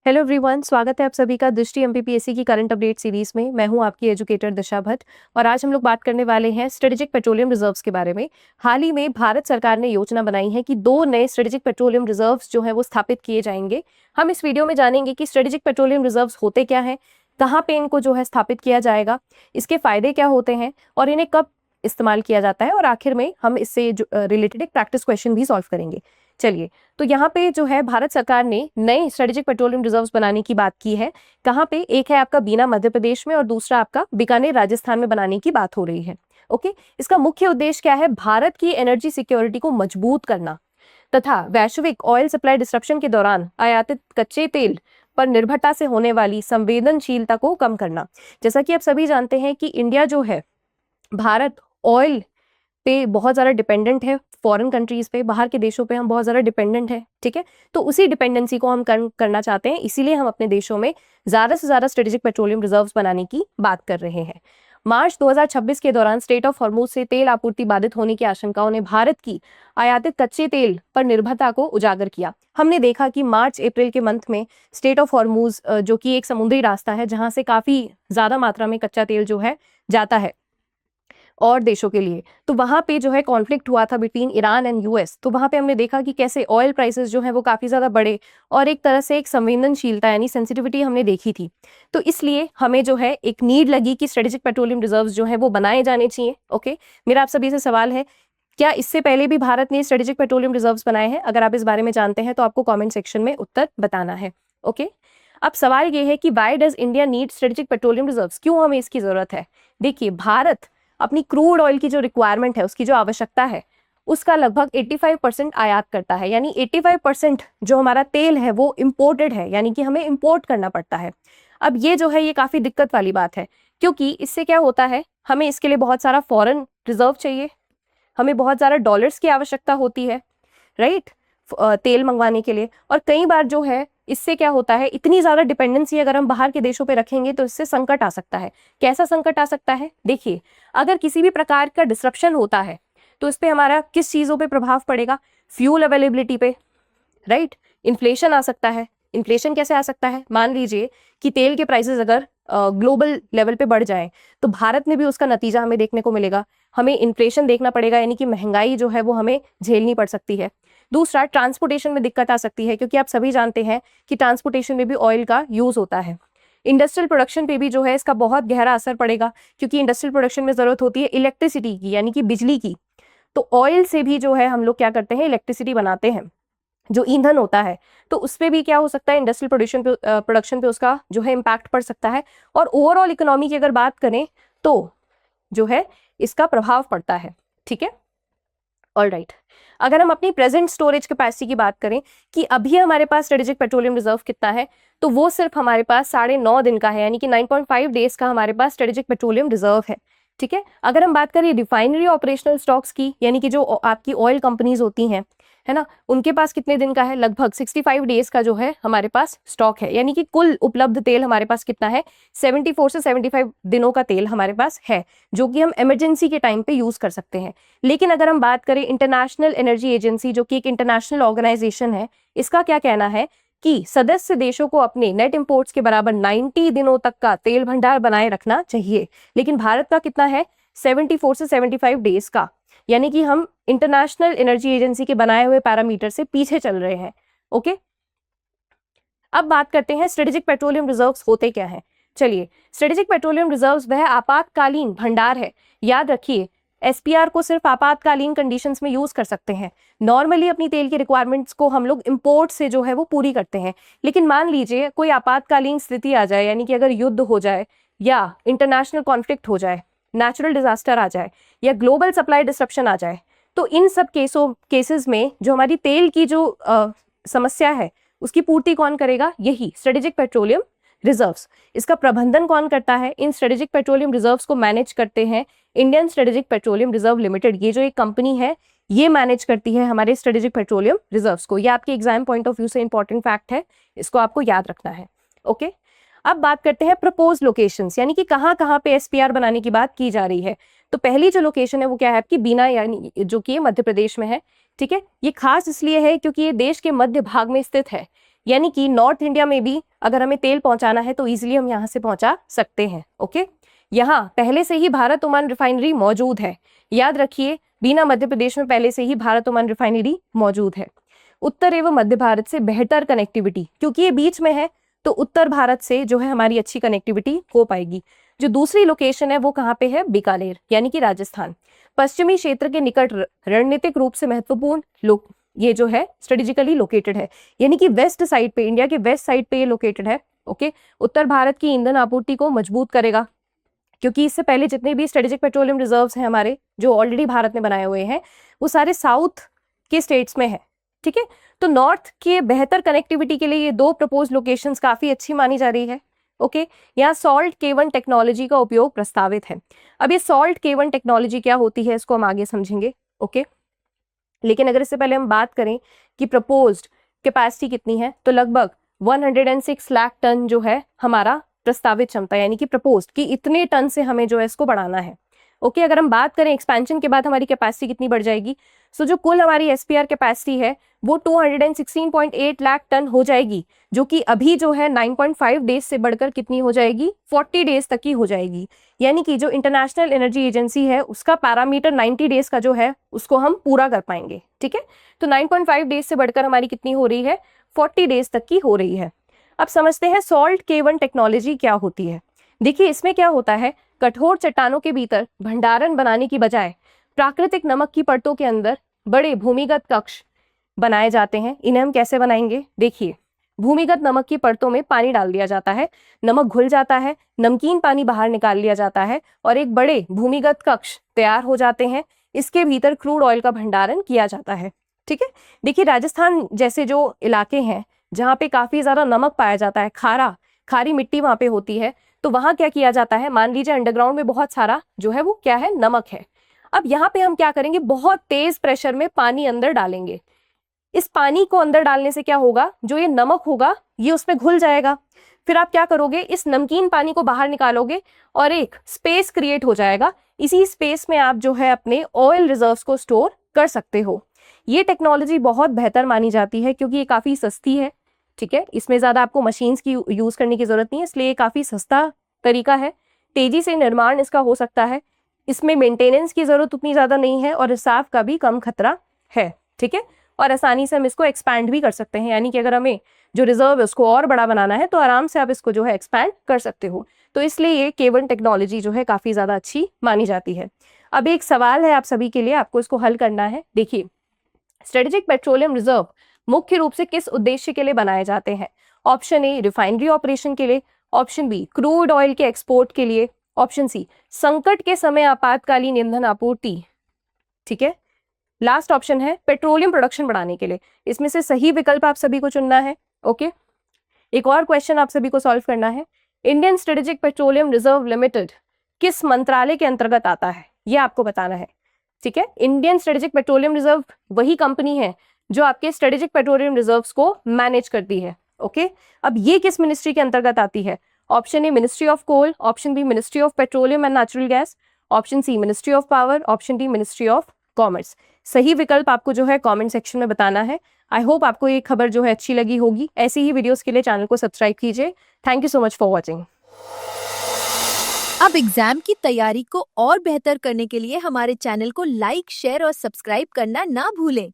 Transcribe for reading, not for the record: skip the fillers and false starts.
Hello everyone, स्वागत है आप सभी का दृष्टि एमपीपीएससी की करंट अपडेट सीरीज में। मैं हूं आपकी एजुकेटर दिशा भट्ट और आज हम लोग बात करने वाले हैं स्ट्रेटेजिक पेट्रोलियम रिजर्व्स के बारे में। हाल ही में भारत सरकार ने योजना बनाई है कि 2 नए स्ट्रेटेजिक पेट्रोलियम रिजर्व्स जो है वो स्थापित किए जाएंगे। हम इस वीडियो में जानेंगे कि स्ट्रेटेजिक पेट्रोलियम रिजर्व्स होते क्या हैं, कहाँ पे इनको जो है स्थापित किया जाएगा, इसके फायदे क्या होते हैं और इन्हें कब इस्तेमाल किया जाता है, और आखिर में हम इससे रिलेटेड एक प्रैक्टिस क्वेश्चन भी सॉल्व करेंगे। चलिए, तो यहाँ पे जो है भारत सरकार ने नए स्ट्रेटेजिक पेट्रोलियम रिजर्व्स बनाने की बात की है। कहाँ पे? एक है आपका बीना मध्य प्रदेश में और दूसरा आपका बीकानेर राजस्थान में बनाने की बात हो रही है। ओके, इसका मुख्य उद्देश्य क्या है? भारत की एनर्जी सिक्योरिटी को मजबूत करना तथा वैश्विक ऑयल सप्लाई डिसरप्शन के दौरान आयातित कच्चे तेल पर निर्भरता से होने वाली संवेदनशीलता को कम करना। जैसा कि आप सभी जानते हैं कि इंडिया जो है, भारत ऑयल पे बहुत ज़्यादा डिपेंडेंट है, फॉरेन कंट्रीज पे, बाहर के देशों पे हम बहुत ज़्यादा डिपेंडेंट है। ठीक है, तो उसी डिपेंडेंसी को हम करना चाहते हैं, इसीलिए हम अपने देशों में ज़्यादा से ज़्यादा स्ट्रेटेजिक पेट्रोलियम रिजर्व्स बनाने की बात कर रहे हैं। मार्च 2026 के दौरान स्टेट ऑफ हॉर्मुज से तेल आपूर्ति बाधित होने की आशंकाओं ने भारत की आयातित कच्चे तेल पर निर्भरता को उजागर किया। हमने देखा कि मार्च अप्रैल के मंथ में स्टेट ऑफ हॉर्मुज जो कि एक समुद्री रास्ता है जहां से काफ़ी ज़्यादा मात्रा में कच्चा तेल जो है जाता है और देशों के लिए, तो वहाँ पे जो है कॉन्फ्लिक्ट हुआ था बिटवीन ईरान एंड यूएस। तो वहाँ पे हमने देखा कि कैसे ऑयल प्राइसेस जो है वो काफ़ी ज़्यादा बढ़े और एक तरह से एक संवेदनशीलता यानी सेंसिटिविटी हमने देखी थी। तो इसलिए हमें जो है एक नीड लगी कि स्ट्रेटेजिक पेट्रोलियम रिजर्व्स जो है वो बनाए जाने चाहिए। ओके, मेरा आप सभी से सवाल है, क्या इससे पहले भी भारत ने स्ट्रेटेजिक पेट्रोलियम रिजर्व्स बनाए हैं? अगर आप इस बारे में जानते हैं तो आपको कॉमेंट सेक्शन में उत्तर बताना है। ओके, अब सवाल ये है कि why does India need strategic petroleum reserves? क्यों हमें इसकी जरूरत है? देखिए, भारत अपनी क्रूड ऑयल की जो रिक्वायरमेंट है, उसकी जो आवश्यकता है, उसका लगभग 85% आयात करता है, यानी 85% जो हमारा तेल है वो इम्पोर्टेड है, यानी कि हमें इम्पोर्ट करना पड़ता है। अब ये जो है ये काफ़ी दिक्कत वाली बात है, क्योंकि इससे क्या होता है, हमें इसके लिए बहुत सारा फॉरेन रिजर्व चाहिए, हमें बहुत ज़्यादा डॉलर्स की आवश्यकता होती है, राइट, तेल मंगवाने के लिए। और कई बार जो है इससे क्या होता है, इतनी ज़्यादा डिपेंडेंसी अगर हम बाहर के देशों पे रखेंगे तो इससे संकट आ सकता है। कैसा संकट आ सकता है? देखिए, अगर किसी भी प्रकार का डिसरप्शन होता है तो इस पे हमारा किस चीज़ों पे प्रभाव पड़ेगा? फ्यूल अवेलेबिलिटी पे, राइट। इन्फ्लेशन आ सकता है। इन्फ्लेशन कैसे आ सकता है? मान लीजिए कि तेल के प्राइसेस अगर ग्लोबल लेवल पे बढ़ जाएं तो भारत में भी उसका नतीजा हमें देखने को मिलेगा। हमें इन्फ्लेशन देखना पड़ेगा, यानी कि महंगाई जो है वो हमें झेलनी पड़ सकती है। दूसरा, ट्रांसपोर्टेशन में दिक्कत आ सकती है, क्योंकि आप सभी जानते हैं कि ट्रांसपोर्टेशन में भी ऑयल का यूज होता है। इंडस्ट्रियल प्रोडक्शन पे भी जो है इसका बहुत गहरा असर पड़ेगा, क्योंकि इंडस्ट्रियल प्रोडक्शन में जरूरत होती है इलेक्ट्रिसिटी की, यानी कि बिजली की। तो ऑयल से भी जो है हम लोग क्या करते हैं, इलेक्ट्रिसिटी बनाते हैं, जो ईंधन होता है। तो उस पे भी क्या हो सकता है, इंडस्ट्रियल प्रोडक्शन पे उसका जो है इम्पैक्ट पड़ सकता है। और ओवरऑल इकोनॉमी की अगर बात करें तो जो है इसका प्रभाव पड़ता है। ठीक है, ऑलराइट। अगर हम अपनी प्रेजेंट स्टोरेज कैपेसिटी की बात करें कि अभी हमारे पास स्ट्रेटेजिक पेट्रोलियम रिजर्व कितना है, तो वो सिर्फ हमारे पास 9.5 दिन का है, यानी कि 9.5 डेज का हमारे पास स्ट्रेटेजिक पेट्रोलियम रिजर्व है। ठीक है, अगर हम बात करें रिफाइनरी ऑपरेशनल स्टॉक्स की, यानी कि जो आपकी ऑयल कंपनीज होती हैं, है ना, उनके पास कितने दिन का है? लगभग 65 डेज का जो है हमारे पास स्टॉक है, यानी कि कुल उपलब्ध तेल हमारे पास कितना है? 74 से 75 दिनों का तेल हमारे पास है, जो कि हम इमरजेंसी के टाइम पे यूज कर सकते हैं। लेकिन अगर हम बात करें इंटरनेशनल एनर्जी एजेंसी, जो कि एक इंटरनेशनल ऑर्गेनाइजेशन है, इसका क्या कहना है कि सदस्य देशों को अपने नेट इंपोर्ट्स के बराबर 90 दिनों तक का तेल भंडार बनाए रखना चाहिए। लेकिन भारत का कितना है? 74 से 75 डेज का, यानी कि हम इंटरनेशनल एनर्जी एजेंसी के बनाए हुए पैरामीटर से पीछे चल रहे हैं। ओके, अब बात करते हैं स्ट्रेटेजिक पेट्रोलियम रिजर्व्स होते क्या हैं। चलिए, स्ट्रेटेजिक पेट्रोलियम रिजर्व्स वह आपातकालीन भंडार है। याद रखिए, एसपीआर को सिर्फ आपातकालीन कंडीशंस में यूज कर सकते हैं। नॉर्मली अपनी तेल की रिक्वायरमेंट्स को हम लोग इंपोर्ट से जो है वो पूरी करते हैं। लेकिन मान लीजिए कोई आपातकालीन स्थिति आ जाए, यानी कि अगर युद्ध हो जाए या इंटरनेशनल कॉन्फ्लिक्ट हो जाए, नेचुरल डिजास्टर आ जाए या ग्लोबल सप्लाई डिसरप्शन आ जाए, तो इन सब केसेस में जो हमारी तेल की जो समस्या है उसकी पूर्ति कौन करेगा? यही स्ट्रेटेजिक पेट्रोलियम रिजर्व्स। इसका प्रबंधन कौन करता है? इन स्ट्रेटेजिक पेट्रोलियम रिजर्व्स को मैनेज करते हैं Indian strategic petroleum reserve limited. ये जो एक कंपनी है, ये मैनेज करती है हमारे स्ट्रेटेजिक पेट्रोलियम रिजर्व्स को। ये आपके एग्जाम पॉइंट ऑफ व्यू से इंपॉर्टेंट फैक्ट है, इसको आपको याद रखना है। ओके, अब बात करते हैं प्रपोज लोकेशंस, यानी कि कहाँ कहाँ पे एसपीआर बनाने की बात की जा रही है। तो पहली जो लोकेशन है वो क्या है आपकी? बीना, यानी जो कि मध्य प्रदेश में है। ठीक है, ये खास इसलिए है क्योंकि ये देश के मध्य भाग में स्थित है। यानी कि नॉर्थ इंडिया में भी अगर हमें तेल पहुंचाना है तो इजीली हम यहाँ से पहुंचा सकते हैं। ओके, यहाँ पहले से ही भारत ओमान रिफाइनरी मौजूद है, याद रखिए बीना मध्य प्रदेश में पहले से ही भारत ओमान रिफाइनरी मौजूद है। उत्तर एवं मध्य भारत से बेहतर कनेक्टिविटी, क्योंकि ये बीच में है तो उत्तर भारत से जो है हमारी अच्छी कनेक्टिविटी हो पाएगी। जो दूसरी लोकेशन है वो कहाँ पे है, बीकानेर यानी कि राजस्थान। पश्चिमी क्षेत्र के निकट रणनीतिक रूप से महत्वपूर्ण ये जो है स्ट्रेटेजिकली लोकेटेड है, यानी कि वेस्ट साइड पे, इंडिया के वेस्ट साइड पे ये लोकेटेड है। ओके, उत्तर भारत की ईंधन आपूर्ति को मजबूत करेगा, क्योंकि इससे पहले जितने भी स्ट्रेटेजिक पेट्रोलियम रिजर्व्स हैं हमारे जो ऑलरेडी भारत ने बनाए हुए हैं वो सारे साउथ के स्टेट्स में है। ठीक है, तो नॉर्थ के बेहतर कनेक्टिविटी के लिए ये दो प्रपोज लोकेशंस काफी अच्छी मानी जा रही है। ओके, यहाँ सॉल्ट केवन टेक्नोलॉजी का उपयोग प्रस्तावित है। अब ये सॉल्ट केवन टेक्नोलॉजी क्या होती है इसको हम आगे समझेंगे। ओके, लेकिन अगर इससे पहले हम बात करें कि प्रपोज्ड कैपेसिटी कितनी है, तो लगभग 106 लाख टन जो है हमारा प्रस्तावित क्षमता, यानी कि प्रपोज्ड कि इतने टन से हमें जो है इसको बढ़ाना है। ओके, अगर हम बात करें एक्सपेंशन के बाद हमारी कैपेसिटी कितनी बढ़ जाएगी, सो जो कुल हमारी एसपीआर कैपेसिटी है वो 216.8 लाख टन हो जाएगी, जो कि अभी जो है 9.5 डेज से बढ़कर कितनी हो जाएगी, 40 डेज तक की हो जाएगी। यानी कि जो इंटरनेशनल एनर्जी एजेंसी है उसका पैरामीटर 90 डेज का जो है उसको हम पूरा कर पाएंगे। ठीक है, तो 9.5 डेज से बढ़कर हमारी कितनी हो रही है, 40 डेज तक की हो रही है। अब समझते हैं सॉल्ट केवन टेक्नोलॉजी क्या होती है। देखिए इसमें क्या होता है, कठोर चट्टानों के भीतर भंडारण बनाने की बजाय प्राकृतिक नमक की परतों के अंदर बड़े भूमिगत कक्ष बनाए जाते हैं। इन्हें हम कैसे बनाएंगे, देखिए भूमिगत नमक की परतों में पानी डाल दिया जाता है, नमक घुल जाता है, नमकीन पानी बाहर निकाल लिया जाता है और एक बड़े भूमिगत कक्ष तैयार हो जाते हैं। इसके भीतर क्रूड ऑयल का भंडारण किया जाता है। ठीक है, देखिए राजस्थान जैसे जो इलाके हैं जहाँ पे काफी ज्यादा नमक पाया जाता है, खारी मिट्टी वहां पे होती है, तो वहां क्या किया जाता है, मान लीजिए अंडरग्राउंड में बहुत सारा जो है वो क्या है, नमक है। अब यहाँ पे हम क्या करेंगे, बहुत तेज प्रेशर में पानी अंदर डालेंगे। इस पानी को अंदर डालने से क्या होगा, जो ये नमक होगा ये उसमें घुल जाएगा। फिर आप क्या करोगे, इस नमकीन पानी को बाहर निकालोगे और एक स्पेस क्रिएट हो जाएगा। इसी स्पेस में आप जो है अपने ऑयल रिजर्व्स को स्टोर कर सकते हो। ये टेक्नोलॉजी बहुत बेहतर मानी जाती है क्योंकि ये काफी सस्ती है। ठीक है, इसमें ज्यादा आपको मशीन्स की यूज करने की जरूरत नहीं है, इसलिए ये काफी सस्ता तरीका है। तेजी से निर्माण इसका हो सकता है, इसमें मेंटेनेंस की जरूरत उतनी ज्यादा नहीं है और रिसाव का भी कम खतरा है। ठीक है, और आसानी से हम इसको एक्सपैंड भी कर सकते हैं, यानी कि अगर हमें जो रिजर्व है उसको और बड़ा बनाना है तो आराम से आप इसको जो है एक्सपैंड कर सकते हो। तो इसलिए ये केवन टेक्नोलॉजी जो है काफी ज्यादा अच्छी मानी जाती है। अब एक सवाल है आप सभी के लिए, आपको इसको हल करना है। देखिए स्ट्रेटेजिक पेट्रोलियम रिजर्व मुख्य रूप से किस उद्देश्य के लिए बनाए जाते हैं, ऑप्शन ए रिफाइनरी ऑपरेशन के लिए, ऑप्शन बी क्रूड ऑयल के एक्सपोर्ट के लिए, ऑप्शन सी संकट के समय आपातकालीन ईंधन आपूर्ति। ठीक है, लास्ट ऑप्शन है पेट्रोलियम प्रोडक्शन बढ़ाने के लिए। इसमें से सही विकल्प आप सभी को चुनना है। ओके, एक और क्वेश्चन आप सभी को सॉल्व करना है, Indian strategic petroleum reserve limited किस मंत्रालय के अंतर्गत आता है, ये आपको बताना है। ठीक है, इंडियन स्ट्रेटेजिक पेट्रोलियम रिजर्व वही कंपनी है जो आपके स्ट्रेटेजिक पेट्रोलियम रिजर्व्स को मैनेज करती है। ओके, अब ये किस मिनिस्ट्री के अंतर्गत आती है, option A ministry of coal, option B ministry of petroleum and natural gas, option C ministry of power, option D ministry of commerce. सही विकल्प आपको जो है कमेंट सेक्शन में बताना है। आई होप आपको ये खबर जो है अच्छी लगी होगी। ऐसी ही वीडियोस के लिए चैनल को सब्सक्राइब कीजिए। Thank you so much for watching. अब एग्जाम की तैयारी को और बेहतर करने के लिए हमारे चैनल को लाइक, शेयर और सब्सक्राइब करना ना भूलें।